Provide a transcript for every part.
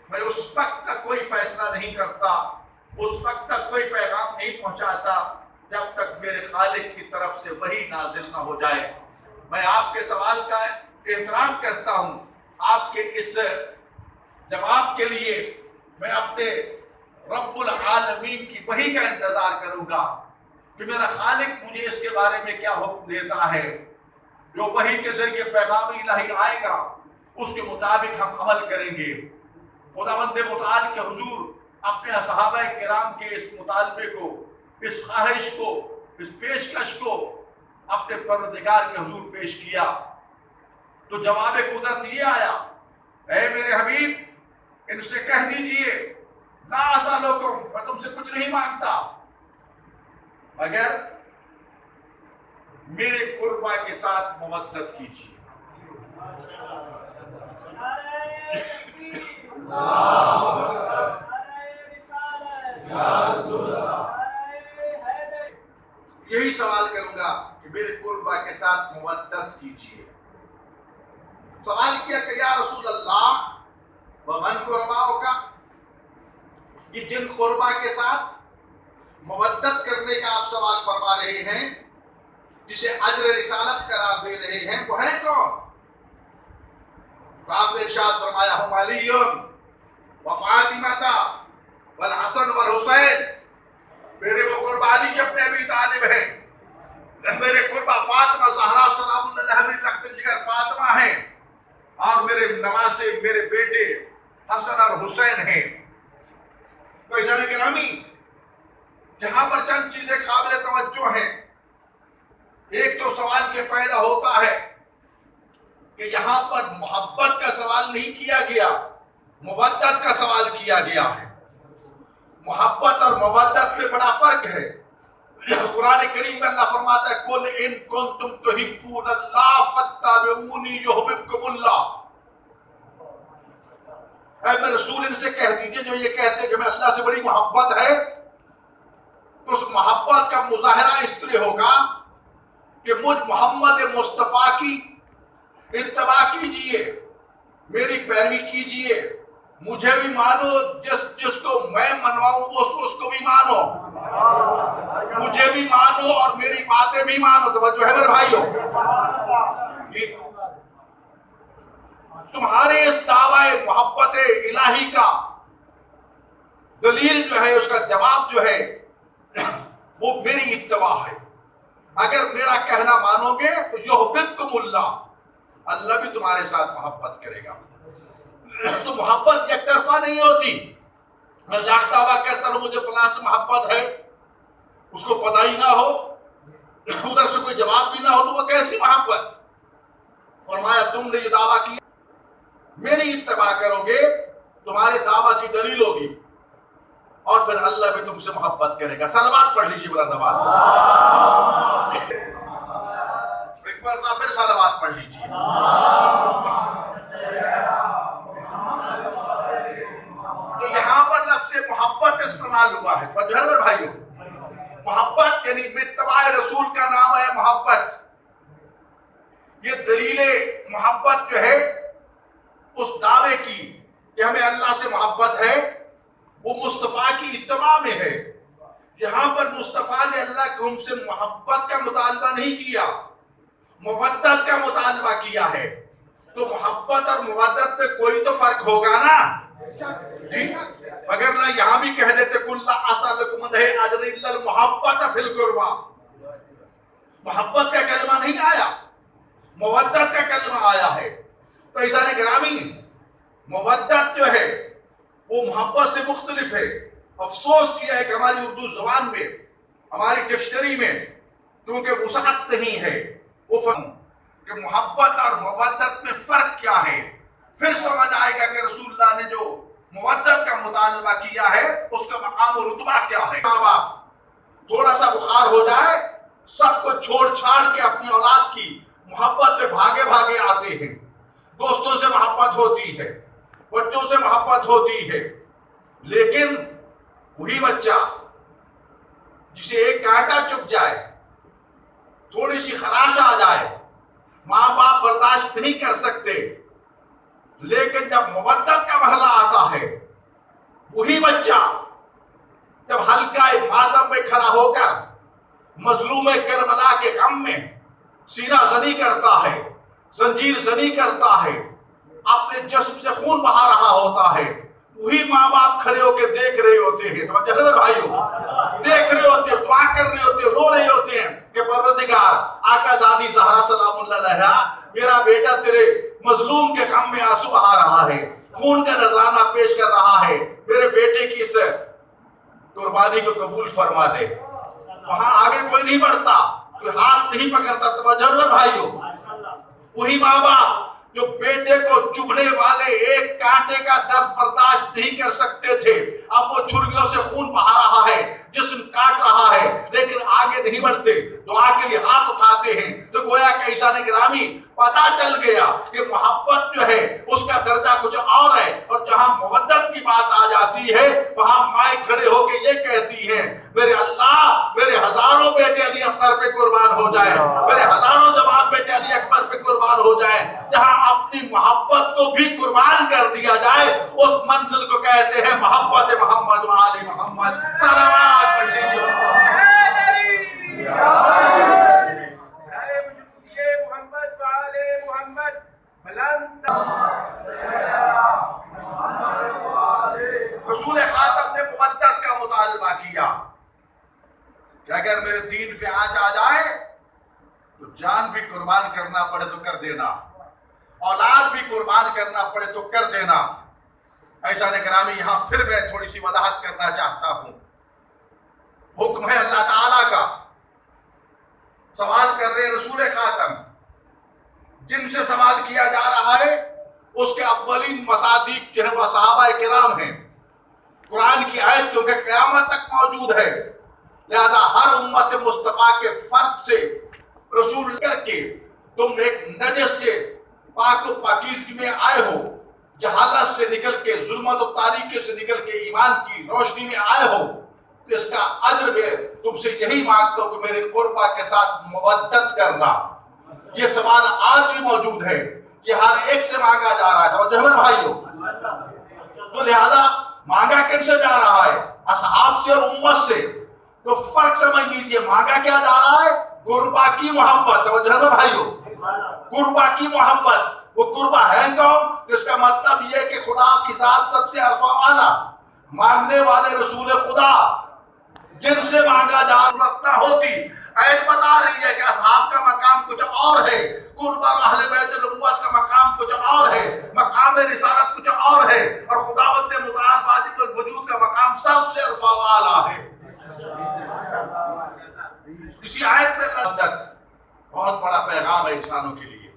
میں اس وقت تک کوئی فیصلہ نہیں کرتا، اس وقت تک کوئی پیغام نہیں پہنچاتا جب تک میرے خالق کی طرف سے وحی نازل نہ ہو جائے۔ میں آپ کے سوال کا احترام کرتا ہوں، آپ کے اس جواب کے لیے میں اپنے رب العالمین کی وحی کا انتظار کروں گا کہ میرا خالق مجھے اس کے بارے میں کیا حکم دیتا ہے۔ جو وحی کے ذریعے پیغام الہی آئے گا اس کے مطابق ہم عمل کریں گے۔ خداوند متعال کے حضور اپنے صحابہ کرام کے اس مطالبے کو، اس خواہش کو، اس پیشکش کو اپنے پروردگار کے حضور پیش کیا تو جواب قدرت یہ آیا، اے میرے حبیب ان سے کہہ دیجئے لا اسالکم، میں تم سے کچھ نہیں مانگتا مگر میرے قربا کے ساتھ مودت کیجیے۔ یہی سوال کروں گا کہ میرے قربا کے ساتھ مودت کیجیے۔ سوال کیا کہ یا رسول اللہ ومن قرباؤ کا، یہ جن قربا کے ساتھ مودت کرنے کا آپ سوال فرما رہے ہیں، جسے اجر رسالت قرار دے رہے ہیں، وہ ہے کون؟ تو آپ نے ارشاد فرمایا ہم علی و فاطمہ والحسن والحسین، میرے وہ قربانی کے اپنے ابی طالب ہیں، میرے قربا فاطمہ زہرا سلام اللہ علیہ لخت جگر فاطمہ ہیں، اور میرے نواسے میرے بیٹے حسن اور حسین ہیں۔ تو عزیزان گرامی، یہاں پر چند چیزیں قابل توجہ ہیں۔ ایک تو سوال یہ پیدا ہوتا ہے کہ یہاں پر محبت کا سوال نہیں کیا گیا، مودت کا سوال کیا گیا ہے۔ محبت اور مودت میں بڑا فرق ہے۔ قرآن کریم میں اللہ فرماتا ہے قل ان کنتم تحبون اللہ فاتبعونی یحببکم اللہ، اے میں رسول ان سے کہہ دیجئے جو یہ کہتے ہیں کہ میں اللہ سے بڑی محبت ہے، تو اس محبت کا مظاہرہ اس طرح ہوگا کہ مجھ محمد مصطفیٰ کی اتباع کیجئے، میری پیروی کیجئے، مجھے بھی مانو، جس کو میں منواؤں اس کو بھی مانو، مجھے بھی مانو اور میری باتیں بھی مانو۔ توجہ ہے میرے بھائیو، تمہارے اس دعوی محبت الہی کا دلیل جو ہے، اس کا جواب جو ہے وہ میری اتباع ہے۔ اگر میرا کہنا مانو گے تو یحببکم اللہ، اللہ بھی تمہارے ساتھ محبت کرے گا۔ تو محبت یک طرفہ نہیں ہوتی، میں لاکھ دعویٰ کرتا ہوں مجھے فلاں سے محبت ہے، اس کو پتہ ہی نہ ہو، ادھر سے کوئی جواب بھی نہ ہو، تو وہ کیسی محبت؟ فرمایا تم نے یہ دعویٰ کیا، میری اتباع کرو گے، تمہارے دعویٰ کی دلیل ہوگی، اور پھر اللہ بھی تم سے محبت کرے گا۔ صلوات پڑھ لیجیے بلند آواز سے، ایک بار پھر صلوات پڑھ لیجیے۔ تو یہاں پر لفظ محبت استعمال ہوا ہے۔ توجہ ہے میرے بھائیو، محبت یعنی اتباع رسول کا نام ہے محبت۔ یہ دلیل محبت جو ہے اس دعوے کی کہ ہمیں اللہ سے محبت ہے، وہ مصطفیٰ کی اتباع میں ہے۔ یہاں پر مصطفیٰ نے اللہ کو ہم سے محبت کا مطالبہ نہیں کیا، مودت کا مطالبہ کیا ہے۔ تو محبت اور مودت میں کوئی تو فرق ہوگا نا جی؟ اگر نہ یہاں بھی کہہ دیتے قل لا اسألکم علیہ اجرا الا المحبۃ فی القربى، محبت کا کلمہ نہیں آیا، مودت کا کلمہ آیا ہے۔ تو عزیزان گرامی، مودت جو ہے وہ محبت سے مختلف ہے۔ افسوس کیا ہے کہ ہماری اردو زبان میں، ہماری ڈکشنری میں کیونکہ وسعت نہیں ہے، وہ کہ محبت اور مودت میں فرق کیا ہے، پھر سمجھ آئے گا کہ رسول اللہ نے جو مودت کا مطالبہ کیا ہے اس کا مقام و رتبہ کیا ہے۔ تھوڑا سا بخار ہو جائے سب کو چھوڑ چھاڑ کے اپنی اولاد کی محبت میں بھاگے بھاگے آتے ہیں، دوستوں سے محبت ہوتی ہے، بچوں سے محبت ہوتی ہے، لیکن وہی بچہ جسے ایک کانٹا چبھ جائے، تھوڑی سی خراش آ جائے، ماں باپ برداشت نہیں کر سکتے، لیکن جب مودت کا مرحلہ آتا ہے تسلی کرتا ہے، اپنے جسم سے خون بہا رہا ہوتا ہے، وہی ماں باپ کھڑے ہو کے دیکھ رہے ہوتے ہیں، توجہ ہے بھائیو، دیکھ رہے ہوتے ہیں، دعا کر رہے ہوتے ہیں، رو رہے ہوتے ہیں کہ پروردگار آقا زادی زہرا سلام اللہ علیہا، میرا بیٹا تیرے مظلوم کے غم میں آنسو بہا رہا ہے، خون کا نذرانہ پیش کر رہا ہے، میرے بیٹے کی اس قربانی کو قبول فرما دے۔ وہاں آگے کوئی نہیں بڑھتا، کوئی ہاتھ نہیں پکڑتا، توجہ ہے بھائیو۔ وہی ماں باپ جو بیٹے کو چبھنے والے ایک کانٹے کا درد برداشت نہیں کر سکتے تھے، اب وہ چھریوں سے خون بہا رہا ہے، جسم کاٹ رہا ہے، لیکن آگے نہیں بڑھتے، دعا کے لیے ہاتھ اٹھاتے ہیں، تو گویا کہ عیسیٰ نے گرامی پتا چل گیا کہ محبت جو ہے اس کا درجہ کچھ اور ہے، اور جہاں مودت کی بات آ جاتی ہے وہاں مائیں کھڑے ہو کے یہ کہتی ہیں میرے اللہ، میرے ہزاروں بیٹے علی اصغر پہ قربان ہو جائیں، میرے ہزاروں جوان بیٹے علی اکبر پہ قربان ہو جائیں، جہاں اپنی محبت کو بھی قربان کر دیا جائے اس منزل کو کہتے ہیں محبت محمد و آل محمد۔ صلوات پڑھ لیجیے۔ رسول خاتم نے مودت کا مطالبہ کیا کہ اگر میرے دین پہ آنچ آ جائے تو جان بھی قربان کرنا پڑے تو کر دینا، اولاد بھی قربان کرنا پڑے تو کر دینا۔ ایسا گرامی یہاں پھر میں تھوڑی سی وضاحت کرنا چاہتا ہوں۔ حکم ہے اللہ تعالیٰ کا، سوال کر رہے رسول خاتم، جن سے سوال کیا جا رہا ہے اس کے اولین مصادیق جو ہے وہ صحابہ کرام ہیں۔ قرآن کی آیت کیونکہ قیامت تک موجود ہے، لہذا ہر امت مصطفیٰ کے فرد سے رسول کر کے تم ایک نجس سے پاک و پاکیزگی میں آئے ہو، جہالت سے نکل کے، ظلمت و تاریکی سے نکل کے ایمان کی روشنی میں آئے ہو، تو اس کا اجر میں تم سے یہی مانگتا ہوں کہ میرے قربا کے ساتھ مودت کرنا۔ یہ سوال آج بھی موجود ہے، یہ ہر ایک سے مانگا جا رہا ہے، توجہ ہے بھائیو۔ تو لہذا مانگا کن سے جا رہا ہے؟ اصحاب سے اور امت سے۔ تو فرق سمجھ لیجئے، مانگا کیا جا رہا ہے؟ قربا کی محبت، توجہ ہے بھائیو، قربا کی محبت۔ وہ قربا ہے کون؟ جس کا مطلب یہ کہ خدا کی ذات سب سے عرفہ والا، مانگنے والے رسول خدا، جن سے مانگا جا رہا ہوتی۔ آیت بتا رہی ہے کہ اصحاب کا مقام کچھ اور ہے، قربا اہل بیت نبوت کا مقام کچھ اور ہے، مقام رسالت کچھ اور ہے، اور خداوند متعال واجب الوجود کا مقام سب سے عرفہ والا ہے۔ اسی آیت میں بہت بڑا پیغام ہے انسانوں کے لیے،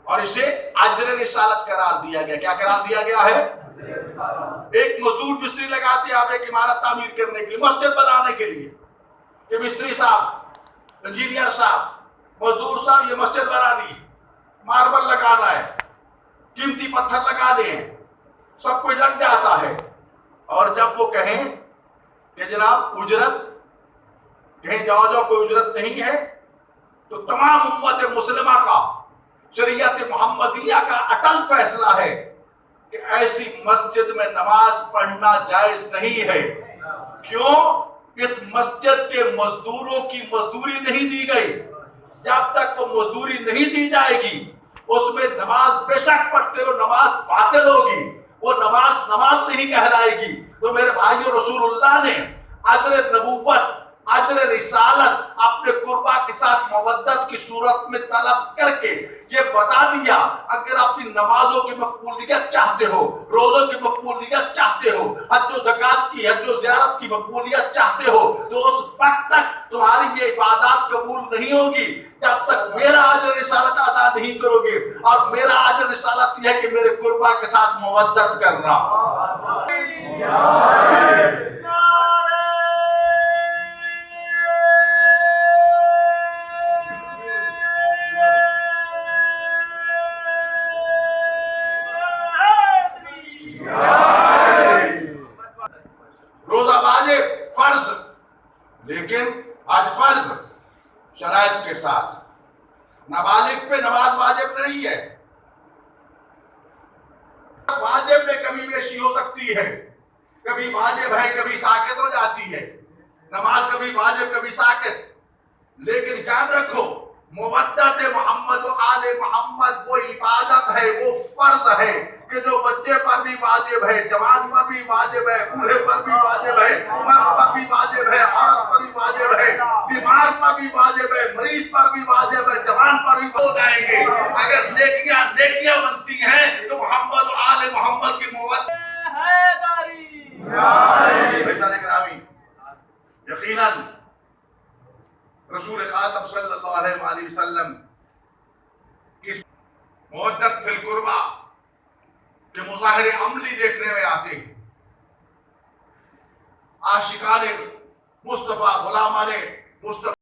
اور اسے اجر رسالت قرار دیا گیا۔ کیا قرار دیا گیا ہے؟ ایک مزدور مستری لگاتے ہیں آپ ایک عمارت تعمیر کرنے کے لیے، مسجد بنانے کے لیے، کہ مستری صاحب، انجینئر صاحب، مزدور صاحب، یہ مسجد بنانی ہے، ماربل لگانا ہے، قیمتی پتھر لگانے ہیں، سب کچھ لگ جاتا ہے، اور جب وہ کہیں کہ جناب اجرت، کہیں جاؤ کوئی اجرت نہیں ہے، تو تمام امت مسلمہ کا، شریعت محمدیہ کا اٹل فیصلہ ہے کہ ایسی مسجد میں نماز پڑھنا جائز نہیں ہے۔ کیوں؟ اس مسجد کے مزدوروں کی مزدوری نہیں دی گئی، جب تک وہ مزدوری نہیں دی جائے گی اس میں نماز بے شک پڑھتے ہو، نماز باطل ہوگی، وہ نماز نہیں کہلائے گی۔ تو میرے بھائیو، رسول اللہ نے اجر نبوت، اجر رسالت اپنے قربا کے ساتھ مودت کی صورت میں طلب کر کے یہ بتا دیا، اگر اپنی نمازوں کی مقبولیت چاہتے ہو، روزوں کی مقبولیت چاہتے ہو، حج و زکات کی، حج و زیارت کی مقبولیت چاہتے ہو، تو اس وقت تک تمہاری یہ عبادات قبول نہیں ہوگی جب تک میرا اجر رسالت ادا نہیں کرو گے، اور میرا اجر رسالت یہ ہے کہ میرے قربا کے ساتھ مودت کرنا۔ روزہ واجب، فرض، لیکن آج فرض شرائط کے ساتھ، نابالغ پہ نماز واجب نہیں ہے، واجب میں کمی بیشی ہو سکتی ہے، کبھی واجب ہے کبھی ساکت ہو جاتی ہے، نماز کبھی واجب کبھی ساکت، لیکن یاد رکھو مودت محمد و آل محمد وہ عبادت ہے، وہ فرض ہے کہ جو بچے پر بھی واجب ہے، جوان پر بھی واجب ہے، بوڑھے پر بھی واجب ہے، مرد پر بھی واجب ہے، عورت پر بھی واجب ہے، بیمار پر بھی واجب ہے، مریض پر بھی واجب ہے، جوان پر بھی ہو جائیں گے۔ اگر نیکیاں بنتی ہیں تو محمد و آل محمد کی مودت ہے گرامی۔ یقیناً رسول خاتم صلی اللہ علیہ وآلہ وسلم کی مودت فی القربہ کے مظاہرے عملی دیکھنے میں آتے ہیں۔ عاشقان مصطفیٰ، غلامان مصطفیٰ